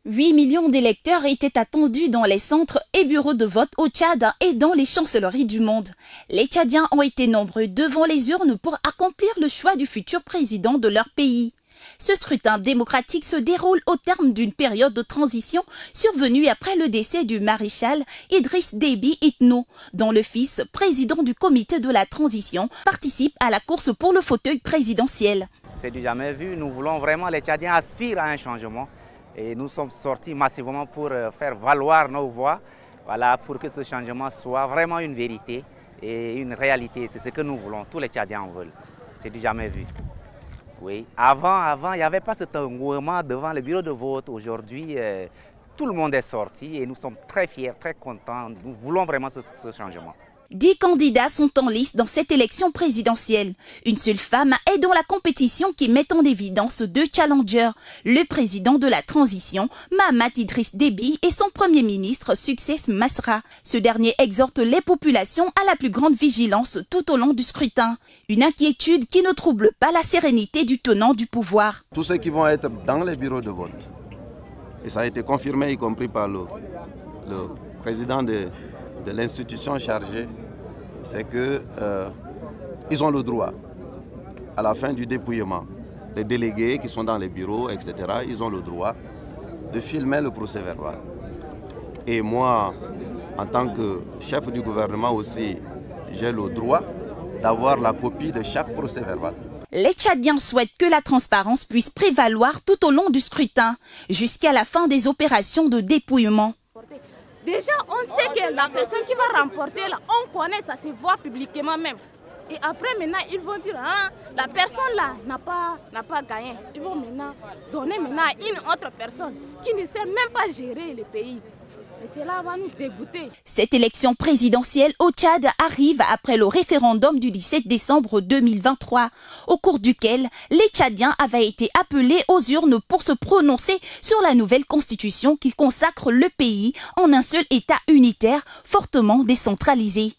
8 millions d'électeurs étaient attendus dans les centres et bureaux de vote au Tchad et dans les chancelleries du monde. Les Tchadiens ont été nombreux devant les urnes pour accomplir le choix du futur président de leur pays. Ce scrutin démocratique se déroule au terme d'une période de transition survenue après le décès du maréchal Idriss Déby Itno, dont le fils, président du comité de la transition, participe à la course pour le fauteuil présidentiel. C'est du jamais vu. Nous voulons vraiment, les Tchadiens aspirent à un changement. Et nous sommes sortis massivement pour faire valoir nos voix, voilà, pour que ce changement soit vraiment une vérité et une réalité. C'est ce que nous voulons, tous les Tchadiens en veulent. C'est du jamais vu. Oui. Avant, il n'y avait pas cet engouement devant le bureau de vote. Aujourd'hui, tout le monde est sorti et nous sommes très fiers, très contents. Nous voulons vraiment ce changement. 10 candidats sont en lice dans cette élection présidentielle. Une seule femme est dans la compétition qui met en évidence deux challengers, le président de la transition, Mahamat Idriss Déby, et son premier ministre, Success Masra. Ce dernier exhorte les populations à la plus grande vigilance tout au long du scrutin. Une inquiétude qui ne trouble pas la sérénité du tenant du pouvoir. Tous ceux qui vont être dans les bureaux de vote, et ça a été confirmé y compris par le président de l'institution chargée, c'est qu'ils ont le droit, à la fin du dépouillement, les délégués qui sont dans les bureaux, etc., ils ont le droit de filmer le procès-verbal. Et moi, en tant que chef du gouvernement aussi, j'ai le droit d'avoir la copie de chaque procès-verbal. Les Tchadiens souhaitent que la transparence puisse prévaloir tout au long du scrutin, jusqu'à la fin des opérations de dépouillement. Déjà, on sait que la personne qui va remporter, là, on connaît, ça se voit publiquement même. Et après, maintenant, ils vont dire, ah, la personne là n'a pas gagné. Ils vont maintenant donner à une autre personne qui ne sait même pas gérer le pays. Et cela va nous dégoûter. Cette élection présidentielle au Tchad arrive après le référendum du 17 décembre 2023, au cours duquel les Tchadiens avaient été appelés aux urnes pour se prononcer sur la nouvelle constitution qui consacre le pays en un seul État unitaire fortement décentralisé.